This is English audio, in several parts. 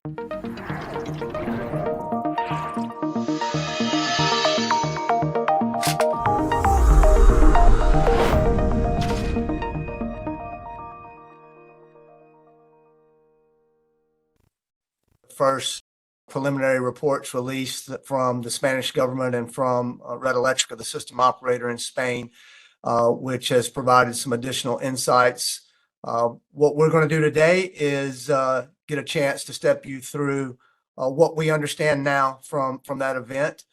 First preliminary reports released from the Spanish government and from Red Electrica, the system operator in Spain, which has provided some additional insights. What we're going to do today is get a chance to step you through what we understand now from that event.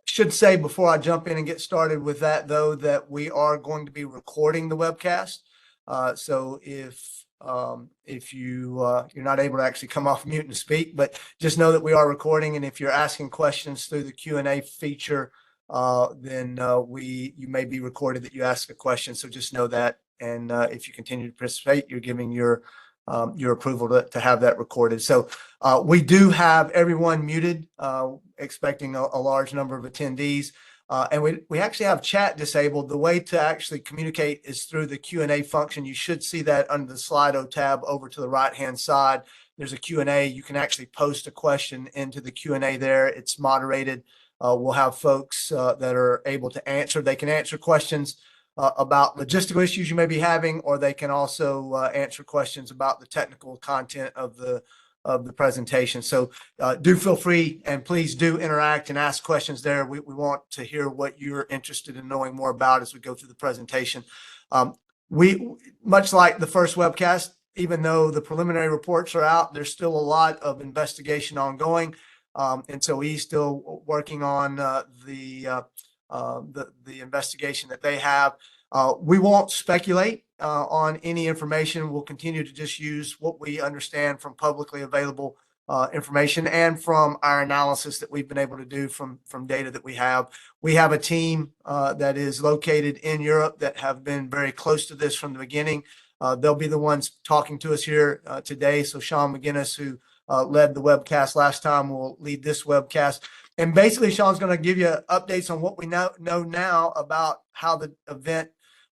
Should say before I jump in and get started with that, though, that we are going to be recording the webcast. So if you're not able to actually come off mute and speak, but just know that we are recording. And if you're asking questions through the Q&A feature, then you may be recorded that you ask a question. So just know that. And if you continue to participate, you're giving your approval to have that recorded. So we do have everyone muted, expecting a large number of attendees. And we actually have chat disabled. The way to actually communicate is through the Q&A function. You should see that under the Slido tab over to the right-hand side. There's a Q&A. You can actually post a question into the Q&A there. It's moderated. We'll have folks that are able to answer. They can answer questions about logistical issues you may be having, or they can also answer questions about the technical content of the presentation. So do feel free, and please do interact and ask questions there. We want to hear what you're interested in knowing more about as we go through the presentation. We, much like the first webcast, even though the preliminary reports are out, there's still a lot of investigation ongoing. And so he's still working on the investigation that they have. We won't speculate on any information. We'll continue to just use what we understand from publicly available information and from our analysis that we've been able to do from data that we have. We have a team that is located in Europe that have been very close to this from the beginning. They'll be the ones talking to us here today. So Sean McGinnis, who led the webcast last time, will lead this webcast. And basically, Sean's going to give you updates on what we know now about how the event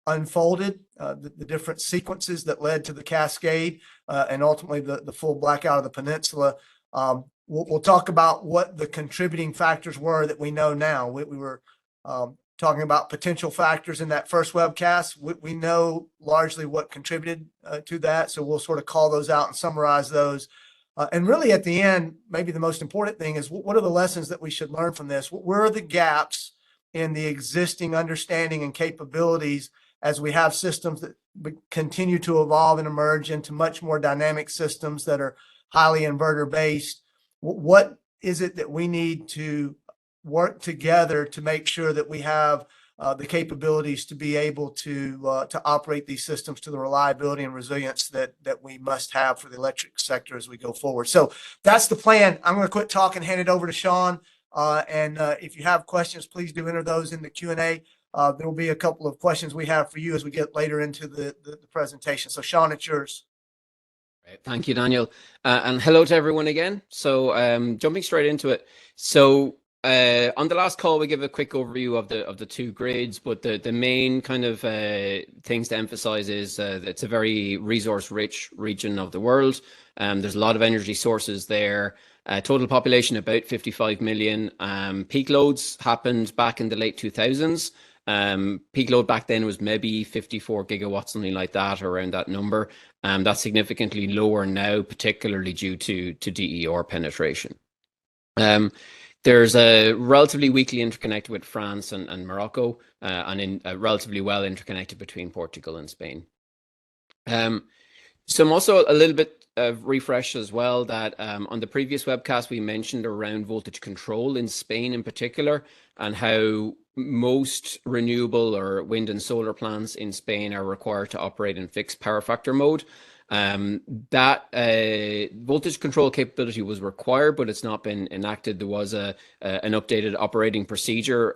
unfolded, the different sequences that led to the cascade, and ultimately the full blackout of the peninsula. We'll talk about what the contributing factors were that we know now. We were talking about potential factors in that first webcast. We know largely what contributed to that, so we'll sort of call those out and summarize those. And really at the end, maybe the most important thing is what are the lessons that we should learn from this? Where are the gaps in the existing understanding and capabilities as we have systems that continue to evolve and emerge into much more dynamic systems that are highly inverter based? What is it that we need to work together to make sure that we have the capabilities to be able to operate these systems to the reliability and resilience that we must have for the electric sector as we go forward? So that's the plan. I'm going to quit talking, hand it over to Sean. And if you have questions, please do enter those in the Q&A. There will be a couple of questions we have for you as we get later into the presentation. So Sean, it's yours. Right. Thank you, Daniel. And hello to everyone again. So jumping straight into it. So on the last call, we give a quick overview of the two grids, but the main kind of things to emphasize is that it's a very resource-rich region of the world. There's a lot of energy sources there. Total population about 55 million. Peak loads happened back in the late 2000s. Peak load back then was maybe 54 gigawatts, something like that, around that number. That's significantly lower now, particularly due to DER penetration. There's a relatively weakly interconnected with France and Morocco, and relatively well interconnected between Portugal and Spain. Some also a little bit of refresh as well that on the previous webcast we mentioned around voltage control in Spain in particular, and how most renewable or wind and solar plants in Spain are required to operate in fixed power factor mode. That voltage control capability was required, but it's not been enacted. There was an updated operating procedure,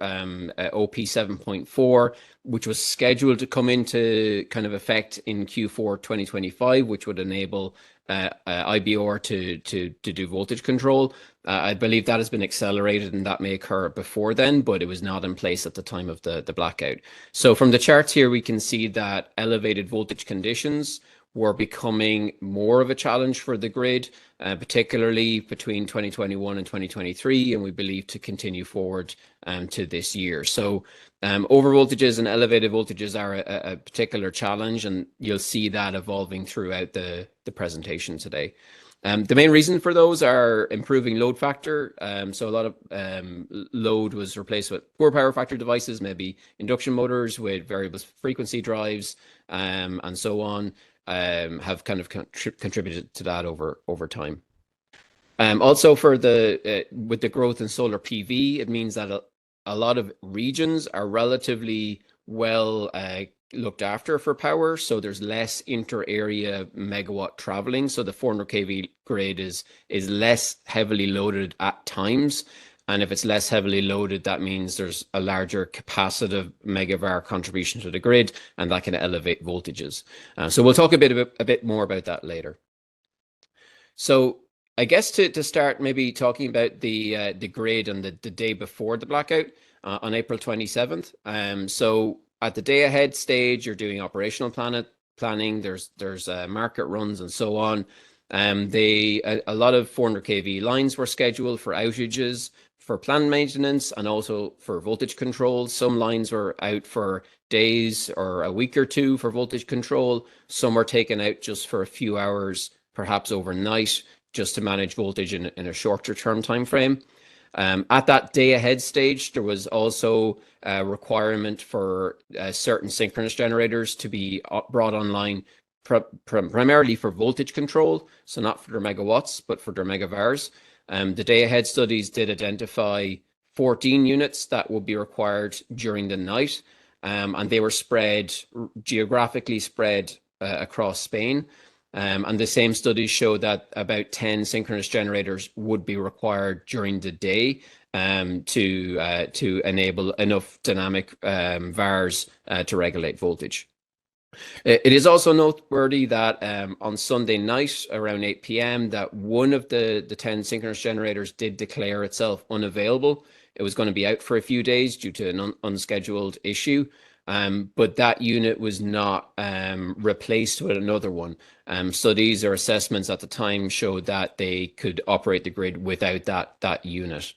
OP 7.4, which was scheduled to come into kind of effect in Q4 2025, which would enable IBR to do voltage control. I believe that has been accelerated and that may occur before then, but it was not in place at the time of the blackout. So from the charts here, we can see that elevated voltage conditions were becoming more of a challenge for the grid, particularly between 2021 and 2023, and we believe to continue forward to this year. So over voltages and elevated voltages are a particular challenge, and you'll see that evolving throughout the presentation today. The main reason for those are improving load factor. So a lot of load was replaced with poor power factor devices, maybe induction motors with variable frequency drives, and so on, have kind of contributed to that over time. Also, for with the growth in solar PV, it means that a lot of regions are relatively well looked after for power, so there's less inter-area megawatt traveling. So the 400 kV grid is less heavily loaded at times, and if it's less heavily loaded, that means there's a larger capacitive megavar contribution to the grid, and that can elevate voltages. So we'll talk a bit more about that later. So I guess to start, maybe talking about the grid on the day before the blackout on April 27th. So at the day ahead stage, you're doing operational planning. There's market runs and so on. A lot of 400 kV lines were scheduled for outages, for planned maintenance, and also for voltage control. Some lines were out for days or a week or two for voltage control. Some were taken out just for a few hours, perhaps overnight, just to manage voltage in a shorter term time frame. At that day ahead stage, there was also a requirement for certain synchronous generators to be brought online primarily for voltage control, so not for their megawatts, but for their megavars. The day ahead studies did identify 14 units that would be required during the night, and they were geographically spread across Spain. And the same studies show that about 10 synchronous generators would be required during the day to enable enough dynamic VARs to regulate voltage. It is also noteworthy that on Sunday night around 8 p.m. that one of the 10 synchronous generators did declare itself unavailable. It was going to be out for a few days due to an unscheduled issue. But that unit was not replaced with another one. Studies or assessments at the time showed that they could operate the grid without that unit.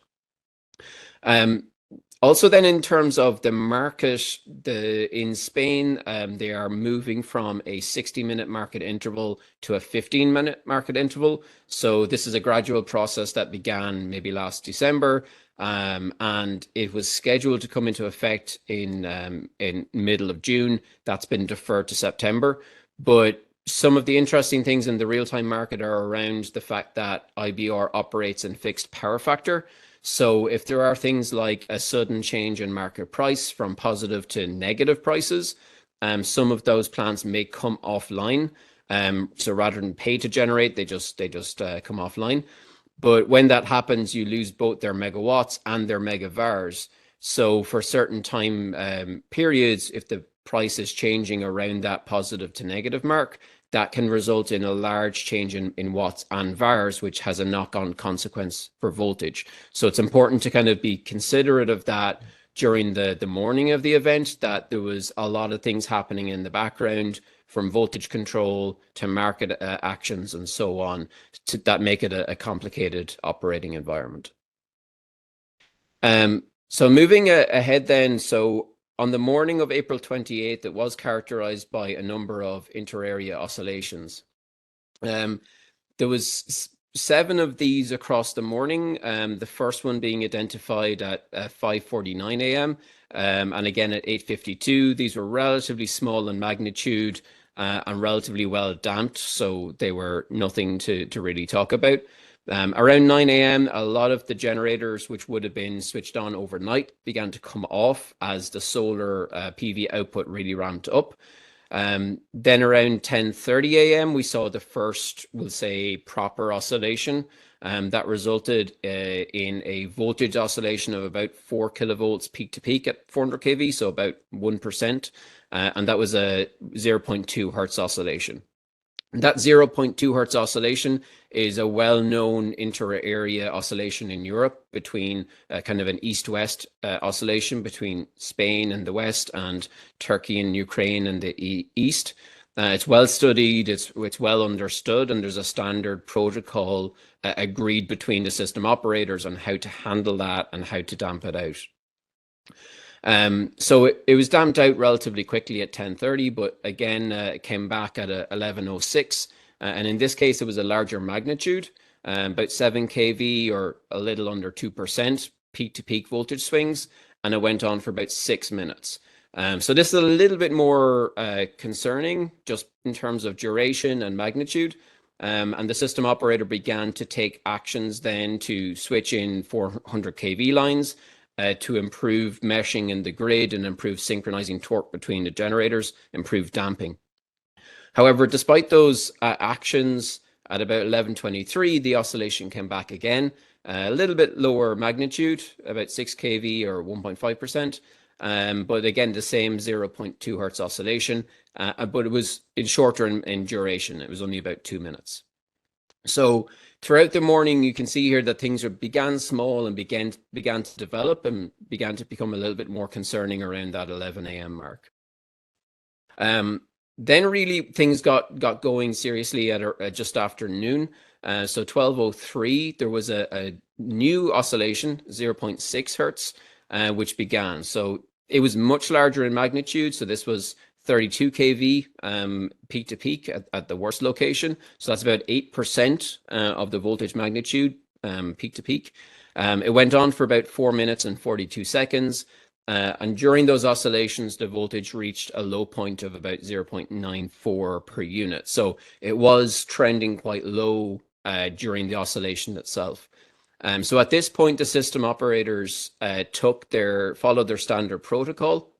Also then, in terms of the market, in Spain, they are moving from a 60-minute market interval to a 15-minute market interval. So this is a gradual process that began maybe last December. And it was scheduled to come into effect in middle of June. That's been deferred to September. But some of the interesting things in the real-time market are around the fact that IBR operates in fixed power factor. So if there are things like a sudden change in market price from positive to negative prices, some of those plants may come offline. So rather than pay to generate, they just come offline. But when that happens, you lose both their megawatts and their megavars. So for certain time periods, if the price is changing around that positive to negative mark, that can result in a large change in watts and vars, which has a knock-on consequence for voltage. So it's important to kind of be considerate of that during the morning of the event, that there was a lot of things happening in the background, from voltage control to market actions and so on, that make it a complicated operating environment. So moving ahead then, so on the morning of April 28th, it was characterized by a number of inter-area oscillations. There was 7 of these across the morning, the first one being identified at 5:49 a.m. And again at 8:52. These were relatively small in magnitude and relatively well damped, so they were nothing to really talk about. Around 9 a.m., a lot of the generators which would have been switched on overnight began to come off as the solar PV output really ramped up. Then around 10:30 a.m., we saw the first, we'll say, proper oscillation that resulted in a voltage oscillation of about 4 kilovolts peak to peak at 400 kV, so about 1%. And that was a 0.2 hertz oscillation. That 0.2 hertz oscillation is a well-known inter-area oscillation in Europe between kind of an east-west oscillation between Spain and the west and Turkey and Ukraine and the east. It's well studied, it's well understood, and there's a standard protocol agreed between the system operators on how to handle that and how to damp it out. So it was damped out relatively quickly at 10:30, but again, it came back at 11:06. And in this case, it was a larger magnitude, about 7 kV or a little under 2% peak-to-peak voltage swings, and it went on for about 6 minutes. So this is a little bit more concerning just in terms of duration and magnitude. And the system operator began to take actions then to switch in 400 kV lines to improve meshing in the grid and improve synchronizing torque between the generators, improve damping. However, despite those actions, at about 11:23, the oscillation came back again, a little bit lower magnitude, about 6 kV or 1.5%. But again, the same 0.2 hertz oscillation, but it was shorter in duration. It was only about 2 minutes. So throughout the morning, you can see here that things began small and began to develop and began to become a little bit more concerning around that 11 a.m. mark. Then really things got going seriously at just after noon. So 12:03, there was a new oscillation, 0.6 hertz, which began. So it was much larger in magnitude. So this was 32 kV peak to peak at the worst location. So that's about 8% of the voltage magnitude peak to peak. It went on for about 4 minutes and 42 seconds. And during those oscillations, the voltage reached a low point of about 0.94 per unit. So it was trending quite low during the oscillation itself. So at this point, the system operators followed their standard protocol.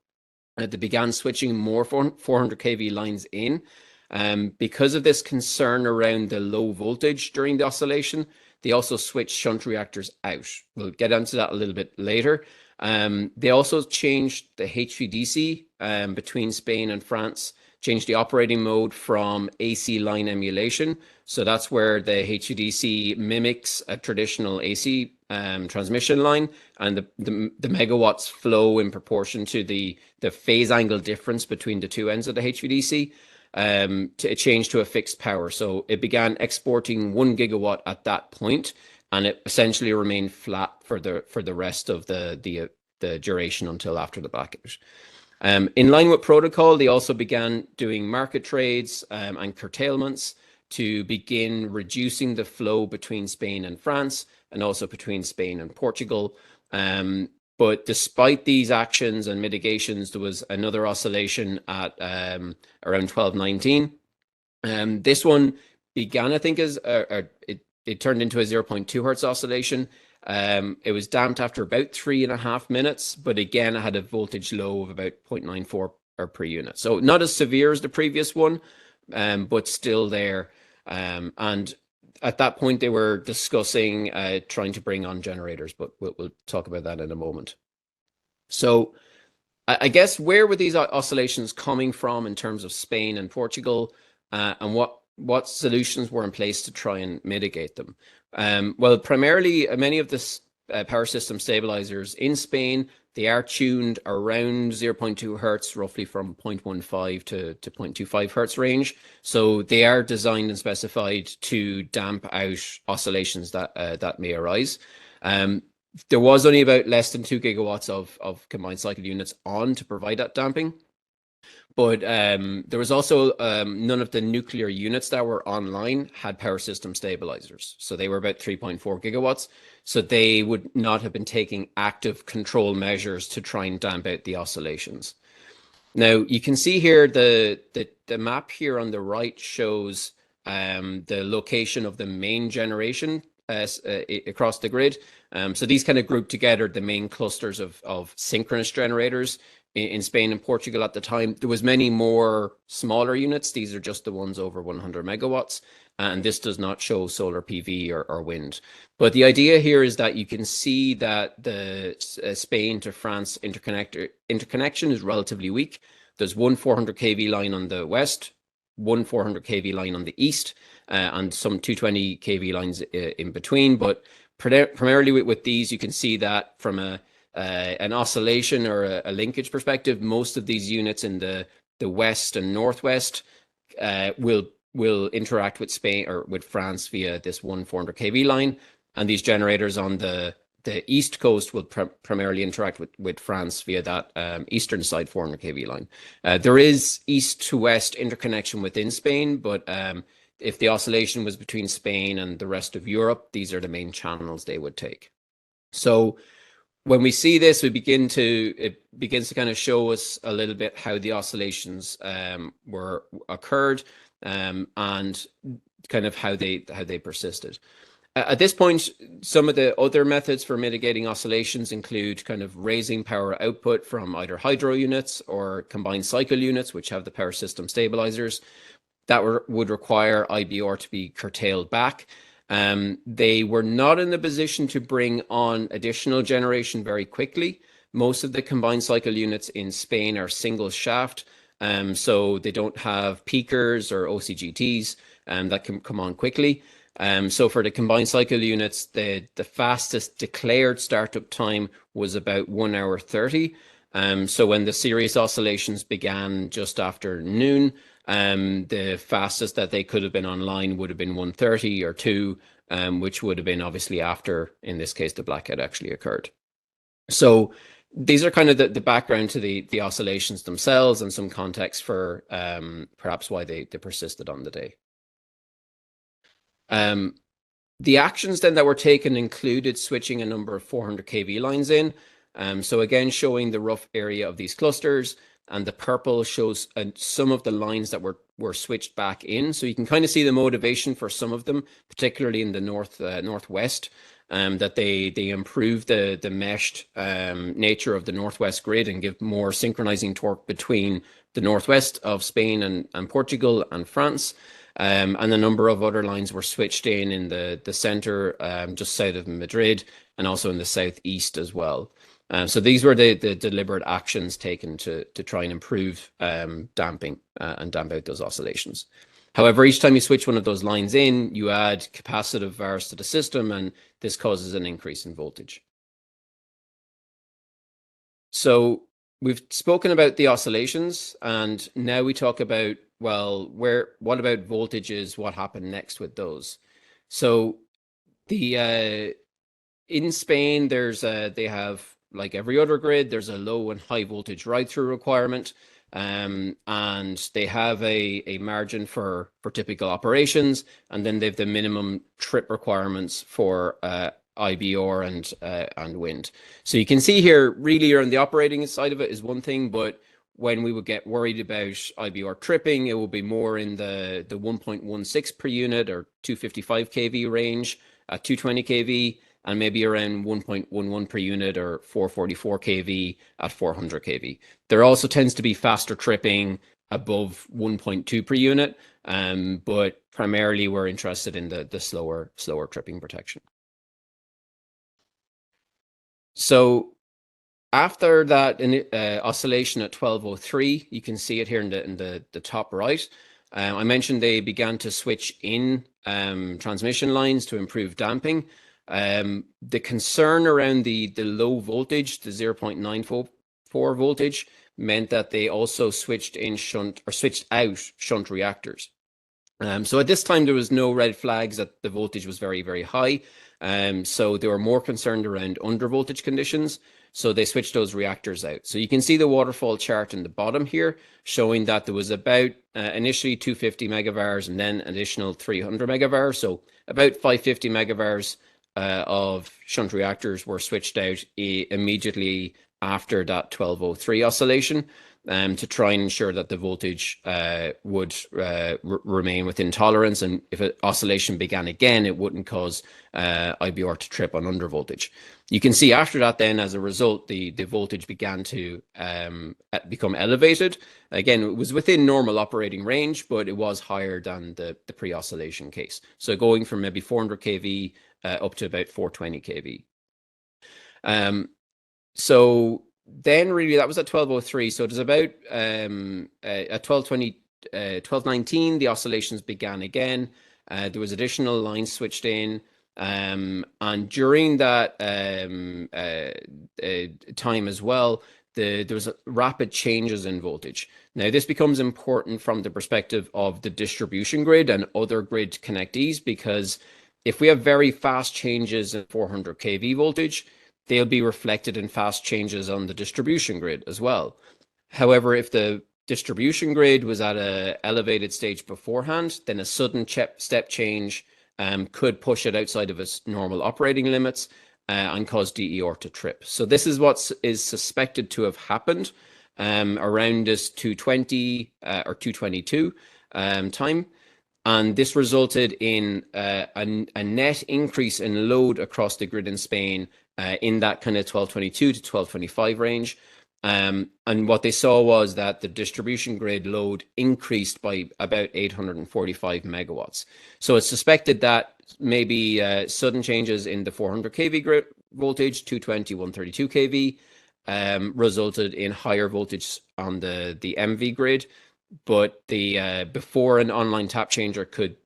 They began switching more 400 kV lines in. Because of this concern around the low voltage during the oscillation, they also switched shunt reactors out. We'll get into that a little bit later. They also changed the HVDC between Spain and France, changed the operating mode from AC line emulation. So that's where the HVDC mimics a traditional AC transmission line, and the megawatts flow in proportion to the phase angle difference between the two ends of the HVDC. To change to a fixed power. So it began exporting 1 gigawatt at that point, and it essentially remained flat for the rest of the duration until after the blackout. In line with protocol, they also began doing market trades and curtailments to begin reducing the flow between Spain and France, and also between Spain and Portugal. But despite these actions and mitigations, there was another oscillation at around 12:19. This one began, I think, as it turned into a 0.2 hertz oscillation. It was damped after about 3.5 minutes, but again, it had a voltage low of about 0.94 per unit. So not as severe as the previous one, but still there. And at that point, they were discussing trying to bring on generators, but we'll talk about that in a moment. So I guess where were these oscillations coming from in terms of Spain and Portugal, and what solutions were in place to try and mitigate them? Well, primarily, many of the power system stabilizers in Spain, they are tuned around 0.2 hertz, roughly from 0.15 to 0.25 hertz range. So they are designed and specified to damp out oscillations that may arise. There was only about less than 2 gigawatts of combined cycle units on to provide that damping. But there was also none of the nuclear units that were online had power system stabilizers. So they were about 3.4 gigawatts. So they would not have been taking active control measures to try and damp out the oscillations. Now, you can see here the map here on the right shows the location of the main generation across the grid. So these kind of group together the main clusters of synchronous generators in Spain and Portugal at the time. There was many more smaller units. These are just the ones over 100 megawatts. And this does not show solar PV or wind. But the idea here is that you can see that the Spain to France interconnection is relatively weak. There's one 400 kV line on the west, one 400 kV line on the east, and some 220 kV lines in between. But primarily with these, you can see that from an oscillation or a linkage perspective, most of these units in the west and northwest will interact with Spain or with France via this one 400 kV line, and these generators on the east coast will primarily interact with France via that eastern side 400 kV line. There is east to west interconnection within Spain, but if the oscillation was between Spain and the rest of Europe, these are the main channels they would take. So when we see this, it begins to kind of show us a little bit how the oscillations occurred and kind of how they persisted. At this point, some of the other methods for mitigating oscillations include kind of raising power output from either hydro units or combined cycle units, which have the power system stabilizers. That would require IBR to be curtailed back. They were not in the position to bring on additional generation very quickly. Most of the combined cycle units in Spain are single shaft, so they don't have peakers or OCGTs that can come on quickly. So for the combined cycle units, the fastest declared startup time was about 1 hour 30. So when the serious oscillations began just after noon, the fastest that they could have been online would have been 1:30 or 2, which would have been obviously after, in this case, the blackout actually occurred. So these are kind of the background to the oscillations themselves and some context for perhaps why they persisted on the day. The actions then that were taken included switching a number of 400 kV lines in. So again, showing the rough area of these clusters, and the purple shows some of the lines that were switched back in. So you can kind of see the motivation for some of them, particularly in the northwest, that they improve the meshed nature of the northwest grid and give more synchronizing torque between the northwest of Spain and Portugal and France. And a number of other lines were switched in the center, just south of Madrid, and also in the southeast as well. So these were the deliberate actions taken to try and improve damping and damp out those oscillations. However, each time you switch one of those lines in, you add capacitive VARs to the system, and this causes an increase in voltage. So we've spoken about the oscillations, and now we talk about, well, what about voltages? What happened next with those? So in Spain, they have, like every other grid, there's a low and high voltage ride-through requirement, and they have a margin for typical operations, and then they have the minimum trip requirements for IBR and wind. So you can see here, really, on the operating side of it is one thing, but when we would get worried about IBR tripping, it will be more in the 1.16 per unit or 255 kV range at 220 kV, and maybe around 1.11 per unit or 444 kV at 400 kV. There also tends to be faster tripping above 1.2 per unit, but primarily we're interested in the slower tripping protection. So after that oscillation at 1203, you can see it here in the top right. I mentioned they began to switch in transmission lines to improve damping. The concern around the low voltage, the 0.94 voltage, meant that they also switched out shunt reactors. So at this time, there was no red flags that the voltage was very, very high. So they were more concerned around undervoltage conditions. So they switched those reactors out. So you can see the waterfall chart in the bottom here, showing that there was about initially 250 megavars and then additional 300 megavars. So about 550 megavars of shunt reactors were switched out immediately after that 1203 oscillation, to try and ensure that the voltage would remain within tolerance, and if an oscillation began again, it wouldn't cause IBR to trip on undervoltage. You can see after that then, as a result, the voltage began to become elevated. Again, it was within normal operating range, but it was higher than the pre-oscillation case. So going from maybe 400 kV up to about 420 kV. So then really that was at 1203. So it was about at 1219, the oscillations began again. There was additional lines switched in. And during that time as well, there's rapid changes in voltage. Now, this becomes important from the perspective of the distribution grid and other grid connectees, because if we have very fast changes in 400 kV voltage, they'll be reflected in fast changes on the distribution grid as well. However, if the distribution grid was at an elevated stage beforehand, then a sudden step change could push it outside of its normal operating limits and cause DER to trip. So this is what is suspected to have happened around this 220 or 222 time. And this resulted in a net increase in load across the grid in Spain in that kind of 1222 to 1225 range. And what they saw was that the distribution grid load increased by about 845 megawatts. So it's suspected that maybe sudden changes in the 400 kV grid voltage, 220, 132 kV, resulted in higher voltage on the MV grid. But the before an online tap changer could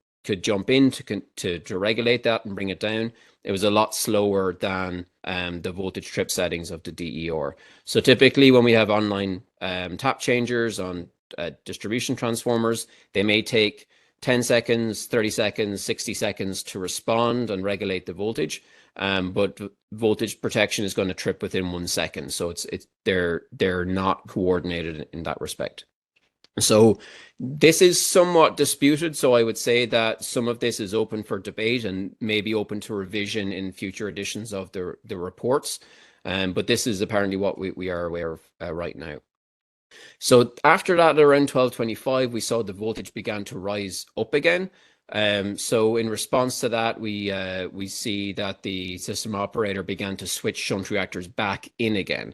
jump in to regulate that and bring it down, it was a lot slower than the voltage trip settings of the DER. So typically when we have online tap changers on distribution transformers, they may take 10 seconds, 30 seconds, 60 seconds to respond and regulate the voltage. But voltage protection is going to trip within 1 second. So they're not coordinated in that respect. So this is somewhat disputed. So I would say that some of this is open for debate and maybe open to revision in future editions of the reports. But this is apparently what we are aware of right now. So after that, around 1225, we saw the voltage began to rise up again. So in response to that, we see that the system operator began to switch shunt reactors back in again.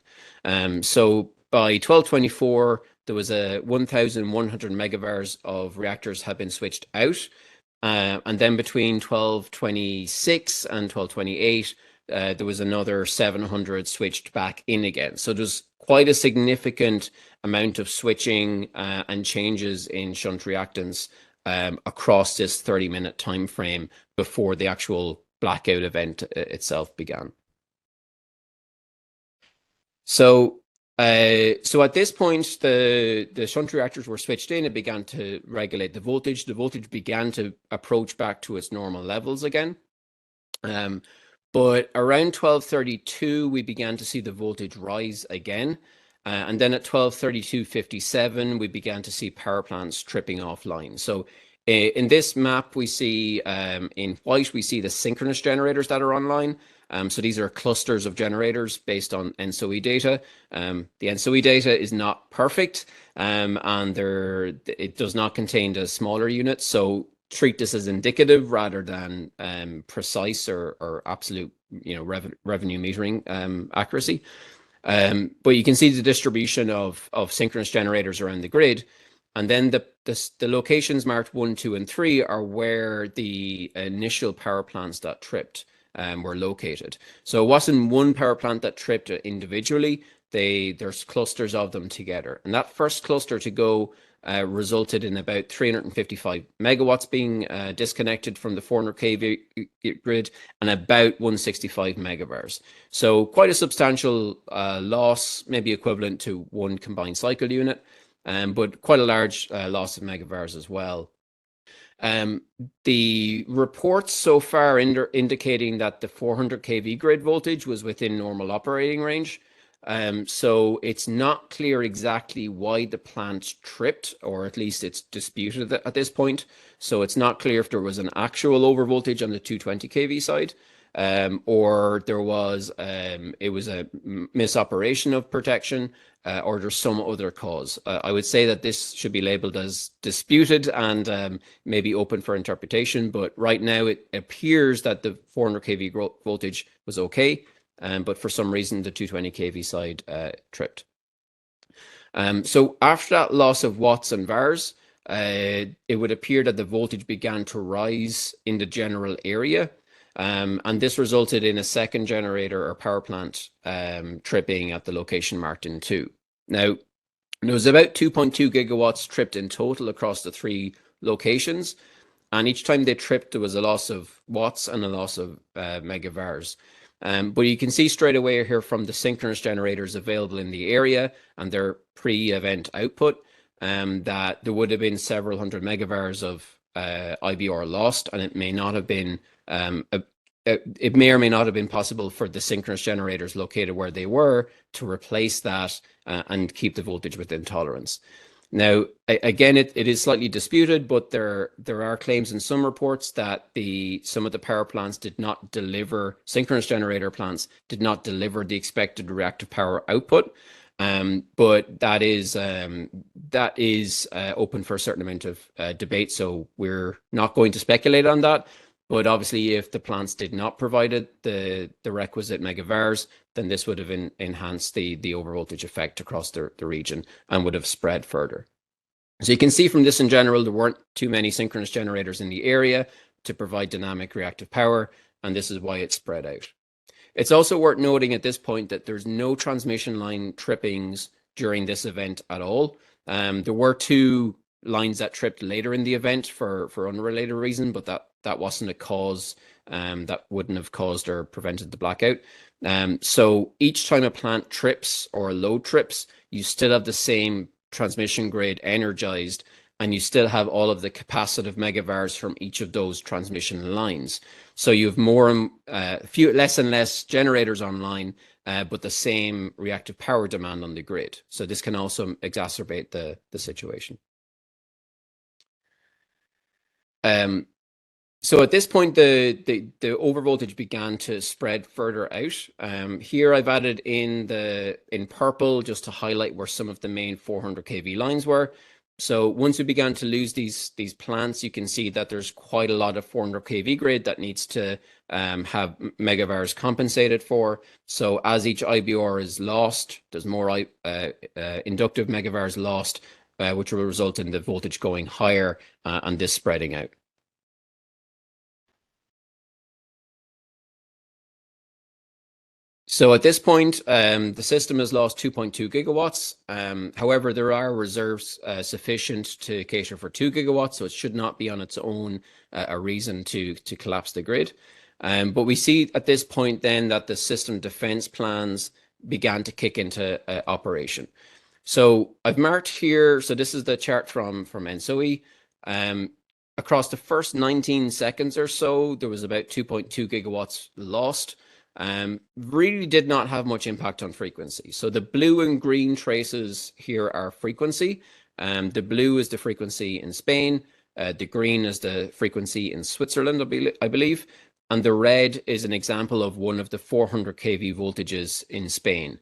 So by 1224, there was a 1,100 megavars of reactors had been switched out. And then between 1226 and 1228, there was another 700 switched back in again. So there's quite a significant amount of switching and changes in shunt reactance across this 30-minute time frame before the actual blackout event itself began. So at this point, the shunt reactors were switched in. It began to regulate the voltage. The voltage began to approach back to its normal levels again. But around 1232, we began to see the voltage rise again. And then at 1232.57, we began to see power plants tripping offline. So in this map, we see in white, we see the synchronous generators that are online. So these are clusters of generators based on NSOE data. The NSOE data is not perfect, and it does not contain the smaller units. So treat this as indicative rather than precise or absolute, revenue metering accuracy. But you can see the distribution of synchronous generators around the grid. And then the locations marked 1, 2, and 3 are where the initial power plants that tripped were located. So it wasn't one power plant that tripped individually. There's clusters of them together. And that first cluster to go resulted in about 355 megawatts being disconnected from the 400 kV grid and about 165 megavars. So quite a substantial loss, maybe equivalent to one combined cycle unit, but quite a large loss of megavars as well. The reports so far indicating that the 400 kV grid voltage was within normal operating range. So it's not clear exactly why the plant tripped, or at least it's disputed at this point. So it's not clear if there was an actual overvoltage on the 220 kV side, or there was it was a misoperation of protection, or there's some other cause. I would say that this should be labeled as disputed and maybe open for interpretation. But right now it appears that the 400 kV voltage was okay. But for some reason, the 220 kV side tripped. So after that loss of watts and vars, it would appear that the voltage began to rise in the general area. And this resulted in a second generator or power plant tripping at the location marked in 2. Now, there was about 2.2 gigawatts tripped in total across the 3 locations. And each time they tripped, there was a loss of watts and a loss of megavars. But you can see straight away here from the synchronous generators available in the area and their pre-event output that there would have been several hundred megavars of IBR lost, and it may not have been it may or may not have been possible for the synchronous generators located where they were to replace that and keep the voltage within tolerance. Now, again, it is slightly disputed, but there are claims in some reports that some of the power plants did not deliver, synchronous generator plants did not deliver the expected reactive power output. But that is open for a certain amount of debate, so we're not going to speculate on that. But obviously, if the plants did not provide the requisite megavars, then this would have enhanced the overvoltage effect across the region and would have spread further. So you can see from this in general, there weren't too many synchronous generators in the area to provide dynamic reactive power, and this is why it spread out. It's also worth noting at this point that there's no transmission line trippings during this event at all. There were 2 lines that tripped later in the event for unrelated reason, but that wasn't a cause that wouldn't have caused or prevented the blackout. So each time a plant trips or a load trips, you still have the same transmission grid energized, and you still have all of the capacitive megavars from each of those transmission lines. So you have less and less generators online, but the same reactive power demand on the grid. So this can also exacerbate the situation. So at this point, the overvoltage began to spread further out. Here I've added in purple just to highlight where some of the main 400 kV lines were. So once we began to lose these plants, you can see that there's quite a lot of 400 kV grid that needs to have megavars compensated for. So as each IBR is lost, there's more inductive megavars lost, which will result in the voltage going higher and this spreading out. So at this point, the system has lost 2.2 gigawatts. However, there are reserves sufficient to cater for 2 gigawatts, so it should not be on its own a reason to collapse the grid. But we see at this point then that the system defense plans began to kick into operation. So I've marked here, so this is the chart from NSOE. Across the first 19 seconds or so, there was about 2.2 gigawatts lost. Really did not have much impact on frequency. So the blue and green traces here are frequency. The blue is the frequency in Spain. The green is the frequency in Switzerland, I believe. And the red is an example of one of the 400 kV voltages in Spain.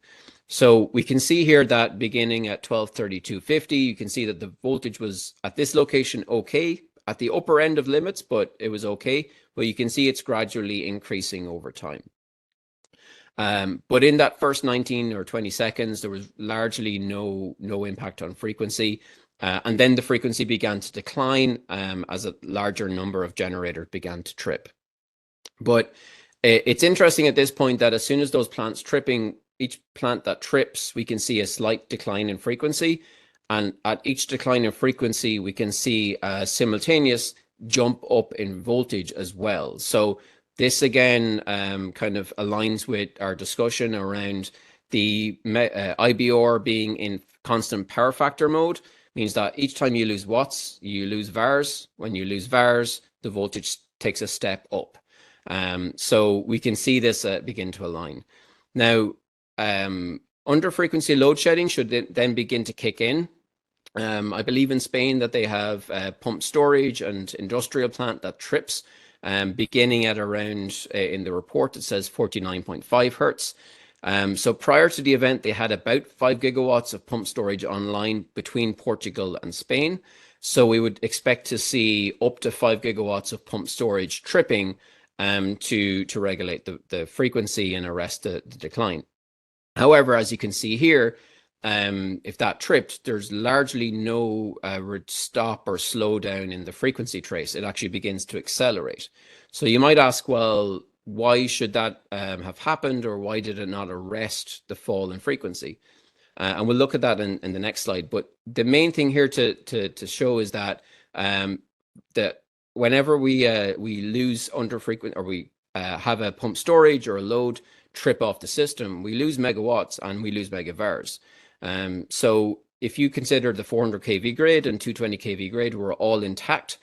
So we can see here that beginning at 1232.50, you can see that the voltage was at this location okay, at the upper end of limits, but it was okay. But you can see it's gradually increasing over time. But in that first 19 or 20 seconds, there was largely no impact on frequency. And then the frequency began to decline as a larger number of generators began to trip. But it's interesting at this point that as soon as those plants tripping, each plant that trips, we can see a slight decline in frequency. And at each decline in frequency, we can see a simultaneous jump up in voltage as well. So this again kind of aligns with our discussion around the IBR being in constant power factor mode, means that each time you lose watts, you lose VARs. When you lose VARs, the voltage takes a step up. So we can see this begin to align. Now, under frequency load shedding should then begin to kick in. I believe in Spain that they have pump storage and industrial plant that trips. Beginning at around, in the report, it says 49.5 hertz. So prior to the event, they had about 5 gigawatts of pump storage online between Portugal and Spain. So we would expect to see up to 5 gigawatts of pump storage tripping to regulate the frequency and arrest the decline. However, as you can see here, if that tripped, there's largely no stop or slow down in the frequency trace. It actually begins to accelerate. So you might ask, well, why should that have happened, or why did it not arrest the fall in frequency? And we'll look at that in the next slide. But the main thing here to show is that that whenever we lose under frequency, or we have a pump storage or a load trip off the system, we lose megawatts and we lose megavars. So if you consider the 400 kV grid and 220 kV grid were all intact,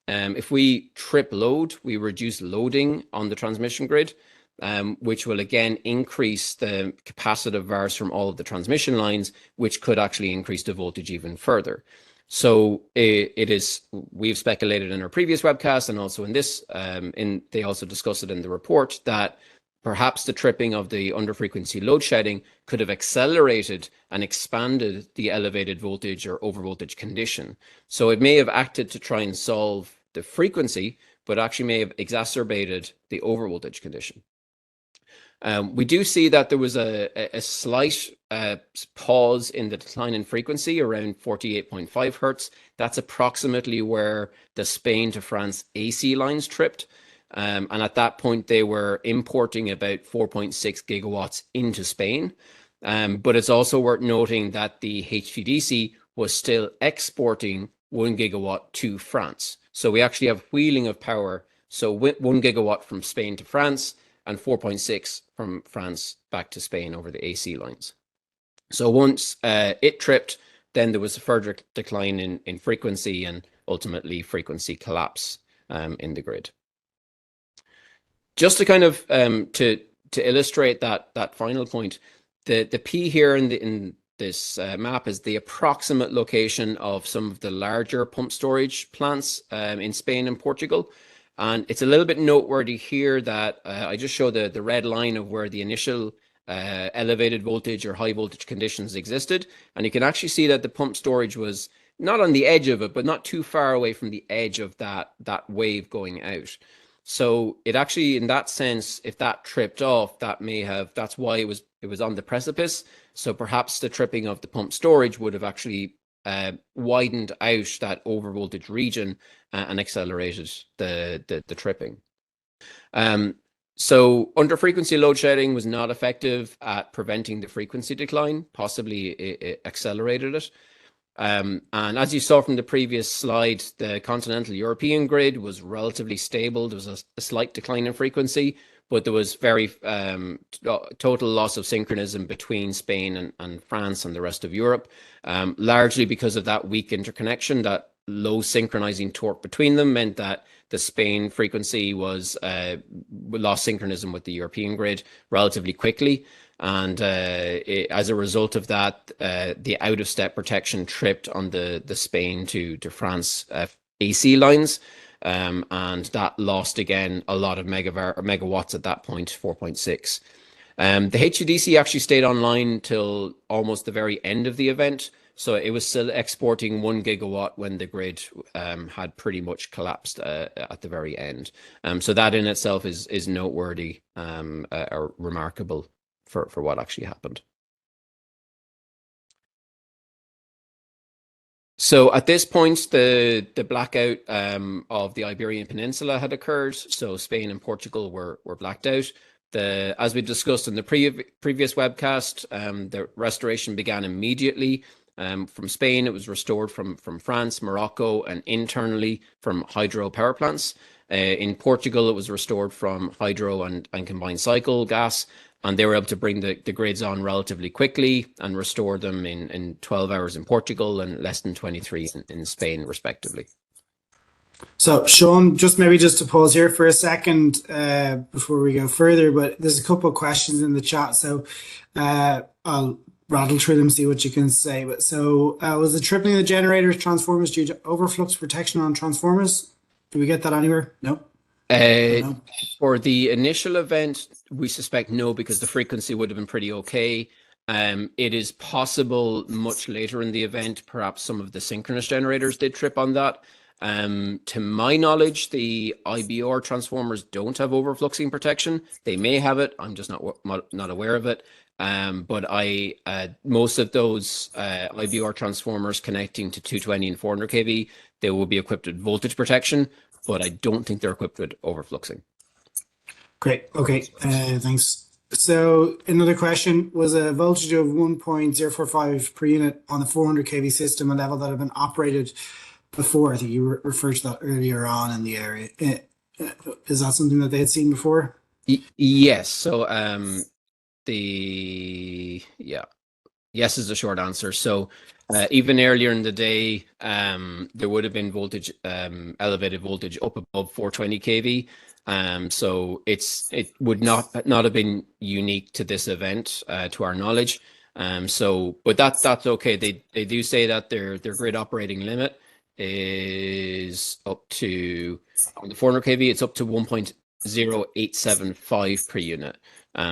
if we trip load, we reduce loading on the transmission grid, which will again increase the capacitive vars from all of the transmission lines, which could actually increase the voltage even further. So we've speculated in our previous webcast and also in this, they also discuss it in the report, that perhaps the tripping of the under-frequency load shedding could have accelerated and expanded the elevated voltage or overvoltage condition. So it may have acted to try and solve the frequency, but actually may have exacerbated the overvoltage condition. We do see that there was a slight pause in the decline in frequency around 48.5 hertz. That's approximately where the Spain to France AC lines tripped. And at that point, they were importing about 4.6 gigawatts into Spain. But it's also worth noting that the HVDC was still exporting 1 gigawatt to France. So we actually have wheeling of power. So 1 gigawatt from Spain to France and 4.6 from France back to Spain over the AC lines. So once it tripped, then there was a further decline in frequency and ultimately frequency collapse in the grid. Just to kind of to illustrate that final point, the P here in this map is the approximate location of some of the larger pump storage plants in Spain and Portugal. And it's a little bit noteworthy here that I just show the red line of where the initial elevated voltage or high voltage conditions existed. And you can actually see that the pump storage was not on the edge of it, but not too far away from the edge of that wave going out. So it actually, in that sense, if that tripped off, that's why it was on the precipice. So perhaps the tripping of the pump storage would have actually widened out that overvoltage region and accelerated the tripping. So under frequency load shedding was not effective at preventing the frequency decline, possibly it accelerated it. And as you saw from the previous slide, the continental European grid was relatively stable. There was a slight decline in frequency, but there was very total loss of synchronism between Spain and France and the rest of Europe, largely because of that weak interconnection. That low synchronizing torque between them meant that the Spain frequency was lost synchronism with the European grid relatively quickly. And as a result of that, the out-of-step protection tripped on the Spain to France AC lines. And that lost, again, a lot of megawatts at that point, 4.6. The HVDC actually stayed online till almost the very end of the event. So it was still exporting 1 gigawatt when the grid had pretty much collapsed at the very end. So that in itself is noteworthy or remarkable for what actually happened. So at this point, the blackout of the Iberian Peninsula had occurred. So Spain and Portugal were blacked out. As we discussed in the previous webcast, the restoration began immediately. From Spain, it was restored from France, Morocco, and internally from hydro power plants. In Portugal, it was restored from hydro and combined cycle gas. And they were able to bring the grids on relatively quickly and restore them in 12 hours in Portugal and less than 23 in Spain, respectively. So, Sean, just to pause here for a second before we go further, but there's a couple of questions in the chat, so I'll rattle through them, see what you can say. But so, was the tripling of the generators transformers due to overflux protection on transformers? Did we get that anywhere? No. For the initial event, we suspect no, because the frequency would have been pretty okay. It is possible much later in the event, perhaps some of the synchronous generators did trip on that. To my knowledge, the IBR transformers don't have overfluxing protection. They may have it. I'm just not aware of it. But most of those IBR transformers connecting to 220 and 400 kV, they will be equipped with voltage protection, but I don't think they're equipped with overfluxing. Great. Okay. Thanks. So another question, was a voltage of 1.045 per unit on the 400 kV system a level that had been operated before? I think you referred to that earlier on in the area. Is that something that they had seen before? Yes. So the yeah. Yes is the short answer. So even earlier in the day, there would have been voltage, elevated voltage up above 420 kV. So it would not have been unique to this event, to our knowledge. But that's okay. They do say that their grid operating limit is up to, on the 400 kV, it's up to 1.0875 per unit.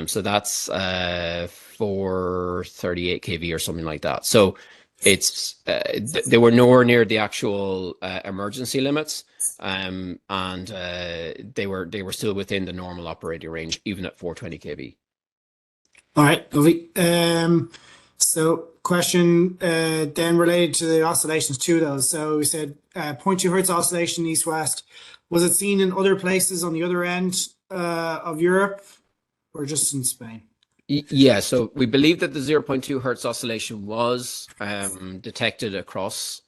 So that's 438 kV or something like that. So it's they were nowhere near the actual emergency limits, and they were still within the normal operating range, even at 420 kV. All right, lovely. So question then related to the oscillations too, though. So we said 0.2 hertz oscillation east-west. Was it seen in other places on the other end of Europe, or just in Spain? Yeah, so we believe that the 0.2 hertz oscillation was detected across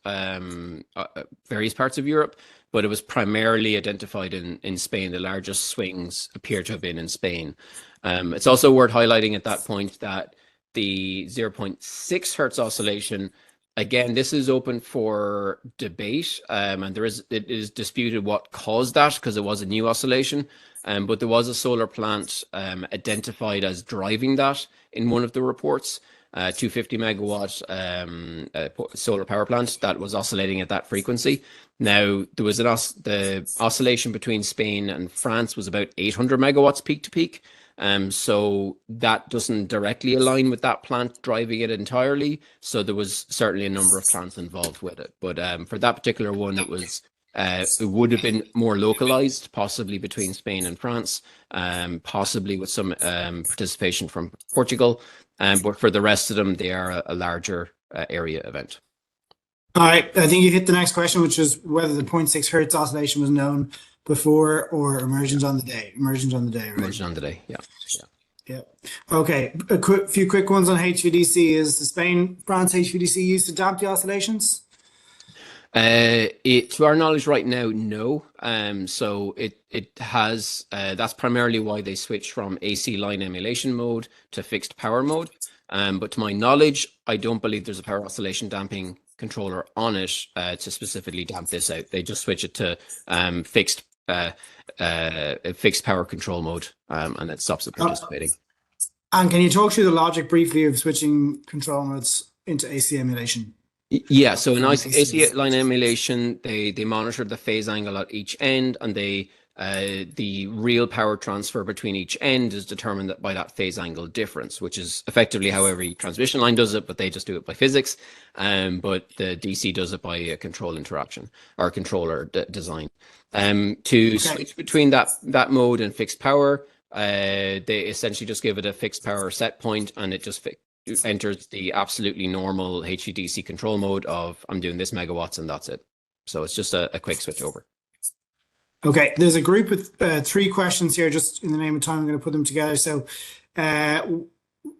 various parts of Europe, but it was primarily identified in Spain. The largest swings appear to have been in Spain. It's also worth highlighting at that point that the 0.6 hertz oscillation, again, this is open for debate, and it is disputed what caused that, because it was a new oscillation. But there was a solar plant identified as driving that in one of the reports, 250 megawatt solar power plant that was oscillating at that frequency. Now, there was the oscillation between Spain and France was about 800 megawatts peak to peak. So that doesn't directly align with that plant driving it entirely. So there was certainly a number of plants involved with it. But for that particular one, it would have been more localized, possibly between Spain and France, possibly with some participation from Portugal. But for the rest of them, they are a larger area event. All right, I think you hit the next question, which is whether the 0.6 hertz oscillation was known before or emergent on the day. Emergent on the day, right? Emergent on the day, yeah. Yeah. Okay. Few quick ones on HVDC. Is the Spain-France HVDC used to damp the oscillations? To our knowledge right now, no. So it has, that's primarily why they switched from AC line emulation mode to fixed power mode. But to my knowledge, I don't believe there's a power oscillation damping controller on it to specifically damp this out. They just switch it to fixed power control mode, and it stops it participating. And can you talk through the logic briefly of switching control modes into AC emulation? Yeah, so in AC line emulation, they monitor the phase angle at each end, and the real power transfer between each end is determined by that phase angle difference, which is effectively how every transmission line does it, but they just do it by physics. But the DC does it by a control interaction or controller design. Switch between that mode and fixed power, they essentially just give it a fixed power set point, and it just enters the absolutely normal HVDC control mode of I'm doing this megawatts and that's it. So it's just a quick switch over. Okay, there's a group with 3 questions here, just in the name of time, I'm going to put them together. So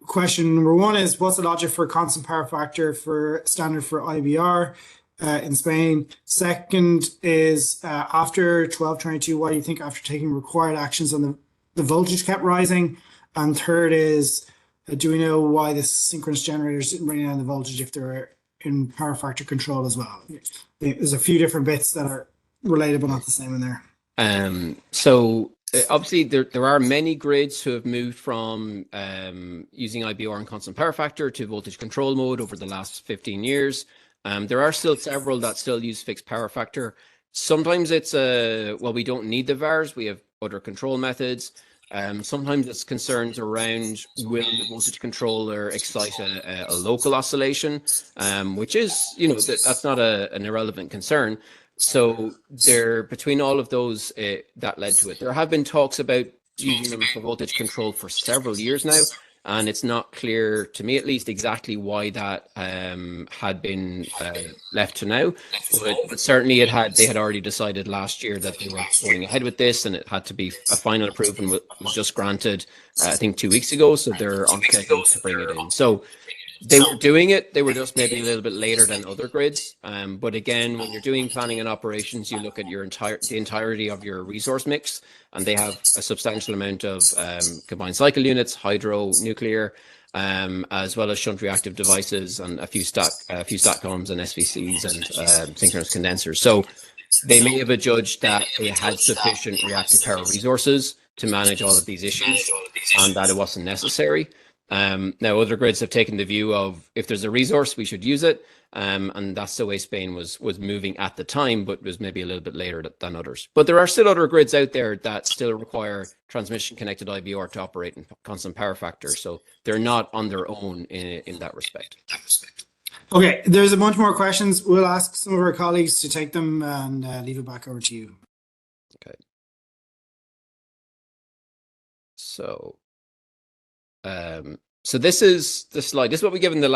question number 1 is, what's the logic for constant power factor for standard for IBR in Spain? Second is, after 1222, why do you think after taking required actions on the voltage kept rising? And third is, do we know why the synchronous generators didn't bring down the voltage if they're in power factor control as well? There's a few different bits that are related but not the same in there. So obviously there are many grids who have moved from using IBR and constant power factor to voltage control mode over the last 15 years. There are still several that still use fixed power factor. Sometimes it's well, we don't need the VARs, we have other control methods. Sometimes it's concerns around will the voltage controller excite a local oscillation, which is, that's not an irrelevant concern. So between all of those, that led to it. There have been talks about using them for voltage control for several years now, and it's not clear to me, at least, exactly why that had been left to now. But certainly they had already decided last year that they were going ahead with this, and it had to be a final approval was just granted, I think 2 weeks ago. So they're on schedule to bring it in. So they were doing it. They were just maybe a little bit later than other grids. But again, when you're doing planning and operations, you look at the entirety of your resource mix, and they have a substantial amount of combined cycle units, hydro, nuclear, as well as shunt reactive devices and a few STATCOMs and SVCs and synchronous condensers. So they may have adjudged that they had sufficient reactive power resources to manage all of these issues and that it wasn't necessary. Now, other grids have taken the view of if there's a resource, we should use it. And that's the way Spain was moving at the time, but was maybe a little bit later than others. But there are still other grids out there that still require transmission connected IBR to operate in constant power factor. So they're not on their own in that respect. Okay, there's a bunch more questions. We'll ask some of our colleagues to take them and leave it back over to you. Okay. So this is the slide. This is what we given the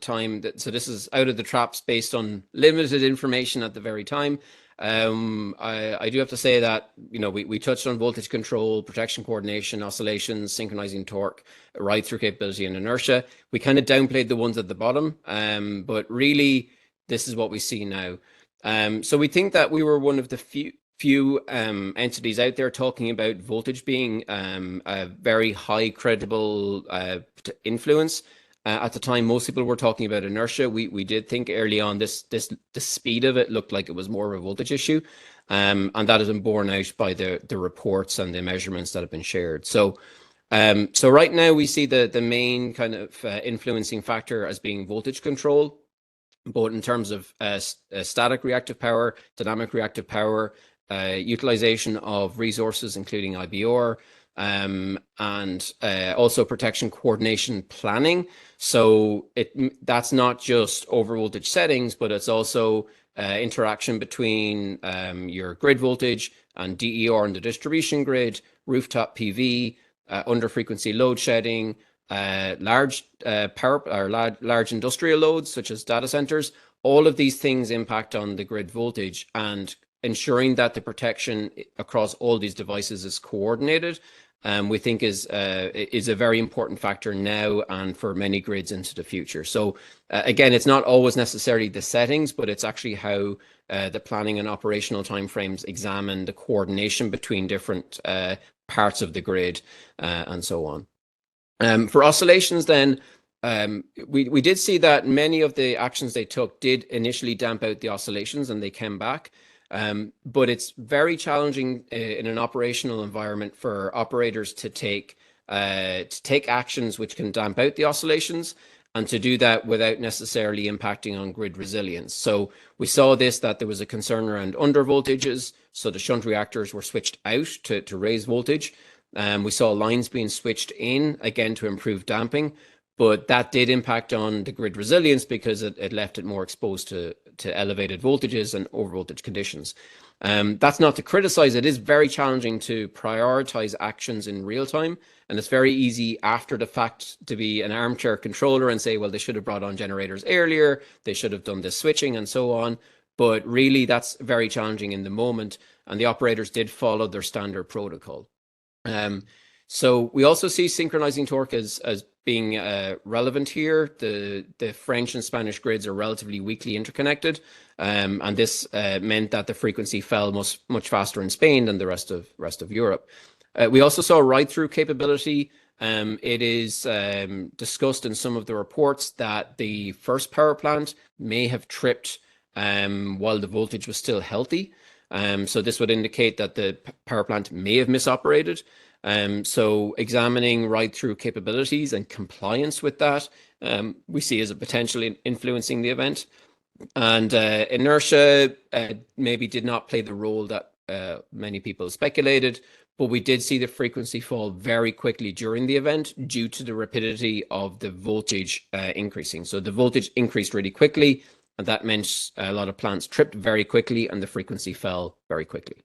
time. So this is out of the traps based on limited information at the very time. I do have to say that, you know, we touched on voltage control, protection coordination, oscillations, synchronizing torque, ride-through capability and inertia. We kind of downplayed the ones at the bottom, but really this is what we see now. So we think that we were one of the few entities out there talking about voltage being a very high credible influence. At the time, most people were talking about inertia. We did think early on the speed of it looked like it was more of a voltage issue, and that has been borne out by the reports and the measurements that have been shared. So right now we see the main kind of influencing factor as being voltage control, both in terms of static reactive power, dynamic reactive power, utilization of resources, including IBR, and also protection coordination planning. So that's not just over voltage settings, but it's also interaction between your grid voltage and DER on the distribution grid, rooftop PV, under frequency load shedding, large power or large industrial loads such as data centers. All of these things impact on the grid voltage, and ensuring that the protection across all these devices is coordinated, we think is a very important factor now and for many grids into the future. So again, it's not always necessarily the settings, but it's actually how the planning and operational timeframes examine the coordination between different parts of the grid and so on. For oscillations then, we did see that many of the actions they took did initially damp out the oscillations and they came back. But it's very challenging in an operational environment for operators to take actions which can damp out the oscillations, and to do that without necessarily impacting on grid resilience. So we saw that there was a concern around under voltages, so the shunt reactors were switched out to raise voltage. We saw lines being switched in, again, to improve damping, but that did impact on the grid resilience because it left it more exposed to elevated voltages and overvoltage conditions. That's not to criticize. It is very challenging to prioritize actions in real time. And it's very easy after the fact to be an armchair controller and say, well, they should have brought on generators earlier. They should have done this switching and so on. But really, that's very challenging in the moment. And the operators did follow their standard protocol. So we also see synchronizing torque as being relevant here. The French and Spanish grids are relatively weakly interconnected, and this meant that the frequency fell much faster in Spain than the rest of Europe. We also saw ride-through capability. It is discussed in some of the reports that the first power plant may have tripped while the voltage was still healthy. So this would indicate that the power plant may have misoperated. So examining ride-through capabilities and compliance with that, we see as a potentially influencing the event. And inertia maybe did not play the role that many people speculated, but we did see the frequency fall very quickly during the event due to the rapidity of the voltage increasing. So the voltage increased really quickly, and that meant a lot of plants tripped very quickly and the frequency fell very quickly.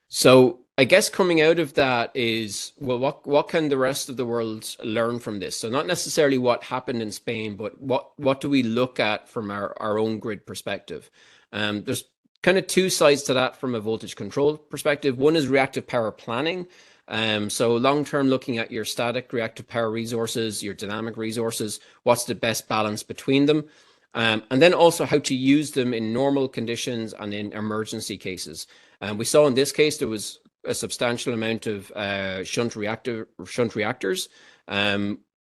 So I guess coming out of that is, well, what can the rest of the world learn from this? So not necessarily what happened in Spain, but what do we look at from our own grid perspective? There's kind of two sides to that from a voltage control perspective. One is reactive power planning. So long-term, looking at your static reactive power resources, your dynamic resources, what's the best balance between them? And then also how to use them in normal conditions and in emergency cases. We saw in this case there was a substantial amount of shunt reactors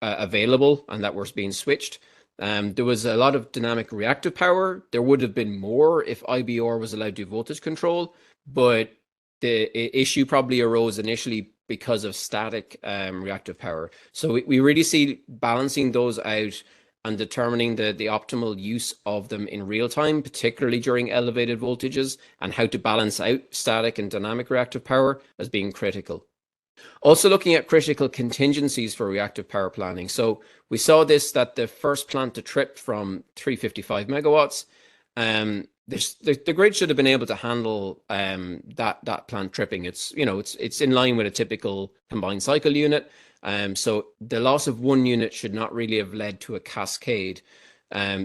available and that were being switched. There was a lot of dynamic reactive power. There would have been more if IBR was allowed to do voltage control, but the issue probably arose initially because of static reactive power. So we really see balancing those out and determining the optimal use of them in real time, particularly during elevated voltages, and how to balance out static and dynamic reactive power as being critical. Also looking at critical contingencies for reactive power planning. So we saw this, that the first plant to trip from 355 megawatts, the grid should have been able to handle that plant tripping. It's in line with a typical combined cycle unit. So the loss of one unit should not really have led to a cascade.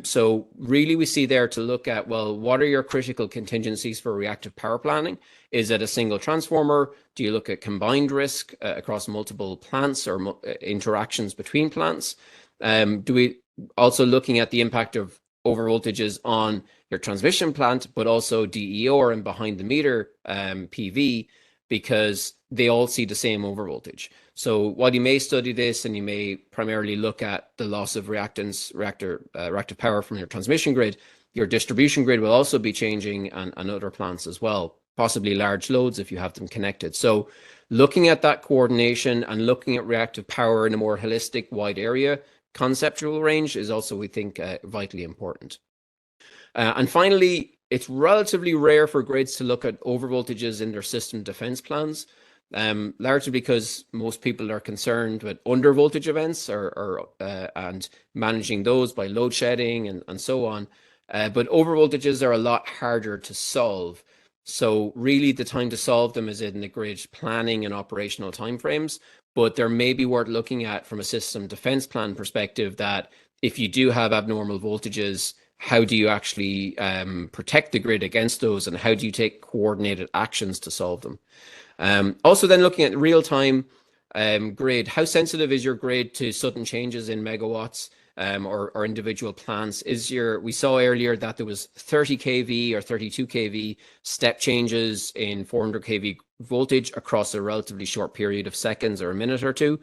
So really we see there to look at, well, what are your critical contingencies for reactive power planning? Is it a single transformer? Do you look at combined risk across multiple plants or interactions between plants? Do we also looking at the impact of overvoltages on your transmission plant, but also DER and behind the meter PV, because they all see the same overvoltage. So while you may study this and you may primarily look at the loss of reactive power from your transmission grid, your distribution grid will also be changing, and other plants as well, possibly large loads if you have them connected. So looking at that coordination and looking at reactive power in a more holistic, wide area conceptual range is also, we think, vitally important. And finally, it's relatively rare for grids to look at overvoltages in their system defense plans, largely because most people are concerned with undervoltage events and managing those by load shedding and so on. But overvoltages are a lot harder to solve. So really the time to solve them is in the grid planning and operational timeframes, but there may be worth looking at from a system defense plan perspective that if you do have abnormal voltages, how do you actually protect the grid against those, and how do you take coordinated actions to solve them? Also then looking at real-time grid, how sensitive is your grid to sudden changes in megawatts or individual plants? We saw earlier that there was 30 kV or 32 kV step changes in 400 kV voltage across a relatively short period of seconds or a minute or two.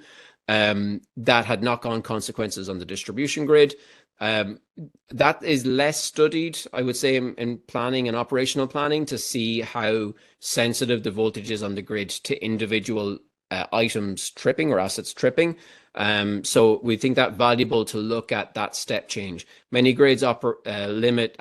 That had knock-on consequences on the distribution grid. That is less studied, I would say, in planning and operational planning, to see how sensitive the voltage is on the grid to individual items tripping or assets tripping. So we think that valuable to look at that step change. Many grids limit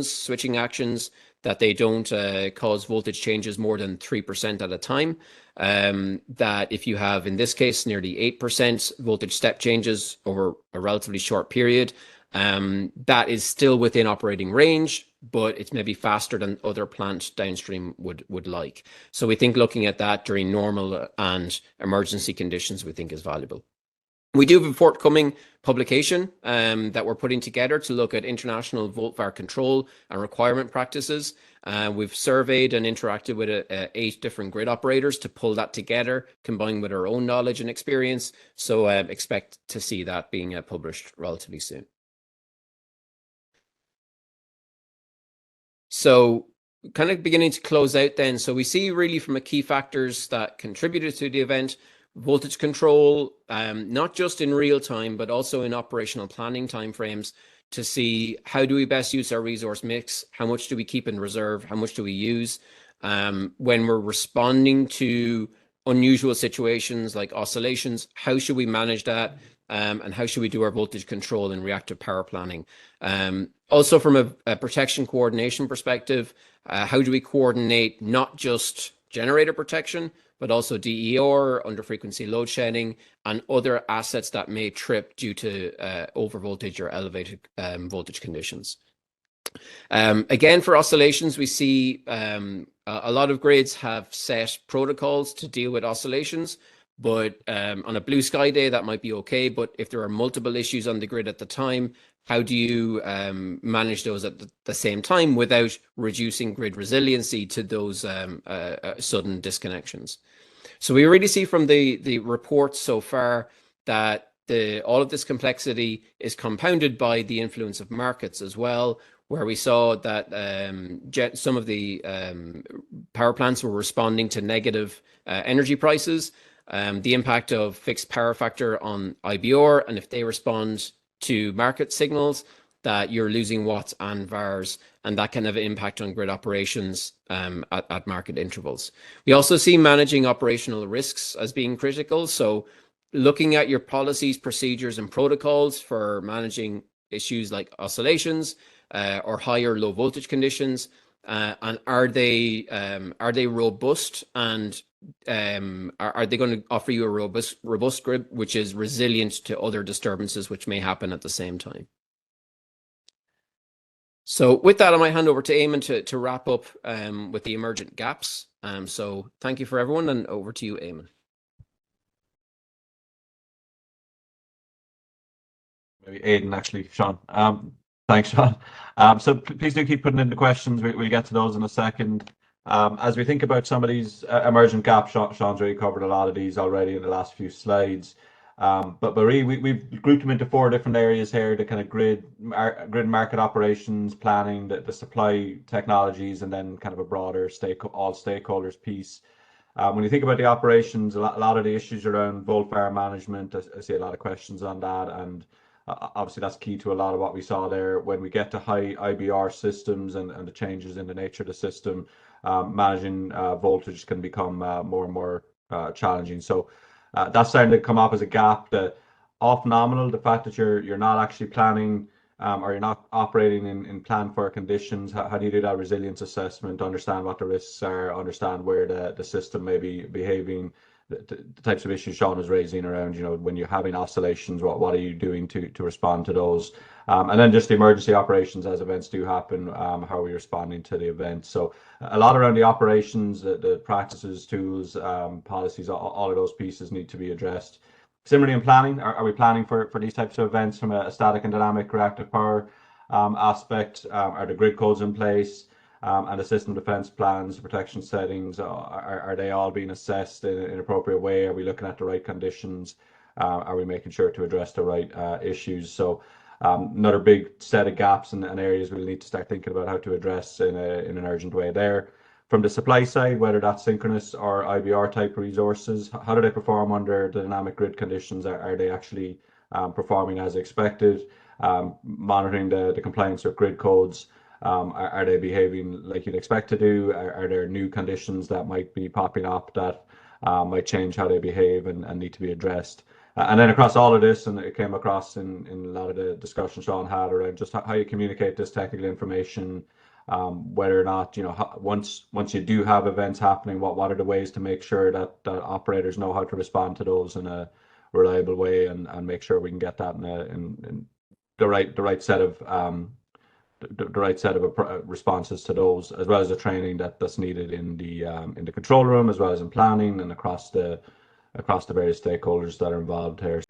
switching actions, that they don't cause voltage changes more than 3% at a time. That if you have, in this case, nearly 8% voltage step changes over a relatively short period, that is still within operating range, but it's maybe faster than other plant downstream would like. So we think looking at that during normal and emergency conditions, we think is valuable. We do have a forthcoming publication that we're putting together to look at international volt-var control and requirement practices. We've surveyed and interacted with 8 different grid operators to pull that together, combined with our own knowledge and experience. So expect to see that being published relatively soon. So kind of beginning to close out then. So we see really from a key factors that contributed to the event, voltage control, not just in real time, but also in operational planning timeframes, to see how do we best use our resource mix, how much do we keep in reserve, how much do we use when we're responding to unusual situations like oscillations, how should we manage that, and how should we do our voltage control and reactive power planning. Also from a protection coordination perspective, how do we coordinate not just generator protection, but also DER, under frequency load shedding, and other assets that may trip due to over voltage or elevated voltage conditions. Again, for oscillations, we see a lot of grids have set protocols to deal with oscillations, but on a blue sky day, that might be okay. But if there are multiple issues on the grid at the time, how do you manage those at the same time without reducing grid resiliency to those sudden disconnections? So we really see from the reports so far that all of this complexity is compounded by the influence of markets as well, where we saw that some of the power plants were responding to negative energy prices, the impact of fixed power factor on IBR, and if they respond to market signals, that you're losing watts and VARs, and that can have an impact on grid operations at market intervals. We also see managing operational risks as being critical. So looking at your policies, procedures, and protocols for managing issues like oscillations or high or low voltage conditions, and are they robust, and are they going to offer you a robust grid which is resilient to other disturbances which may happen at the same time? So with that, I might hand over to Eamon to wrap up with the emergent gaps. So thank you for everyone, and over to you, Eamon. Maybe Aidan, actually, Sean. Thanks, Sean. So please do keep putting in the questions. We'll get to those in a second. As we think about some of these emergent gaps, Sean's already covered a lot of these already in the last few slides. But Marie, we've grouped them into 4 different areas here: the kind of grid market operations, planning, the supply technologies, and then kind of a broader all stakeholders piece. When you think about the operations, a lot of the issues around volt fire management, I see a lot of questions on that, and obviously that's key to a lot of what we saw there. When we get to high IBR systems and the changes in the nature of the system, managing voltage can become more and more challenging. So that's starting to come up as a gap. The off nominal, the fact that you're not actually planning or you're not operating in planned for conditions. How do you do that resilience assessment, understand what the risks are, understand where the system may be behaving, the types of issues Sean is raising around, when you're having oscillations, what are you doing to respond to those? And then just the emergency operations as events do happen, how are we responding to the events? So a lot around the operations, the practices, tools, policies, all of those pieces need to be addressed. Similarly in planning, are we planning for these types of events from a static and dynamic reactive power aspect? Are the grid codes in place? And the system defense plans, protection settings, are they all being assessed in an appropriate way? Are we looking at the right conditions? Are we making sure to address the right issues? So another big set of gaps and areas we'll need to start thinking about how to address in an urgent way there. From the supply side, whether that's synchronous or IBR type resources, how do they perform under the dynamic grid conditions? Are they actually performing as expected? Monitoring the compliance with grid codes. Are they behaving like you'd expect to do? Are there new conditions that might be popping up that might change how they behave and need to be addressed? And then across all of this, and it came across in a lot of the discussion Sean had around just how you communicate this technical information, whether or not, once you do have events happening, what are the ways to make sure that operators know how to respond to those in a reliable way, and make sure we can get that in the right set of responses to those, as well as the training that's needed in the control room, as well as in planning and across the various stakeholders that are involved here.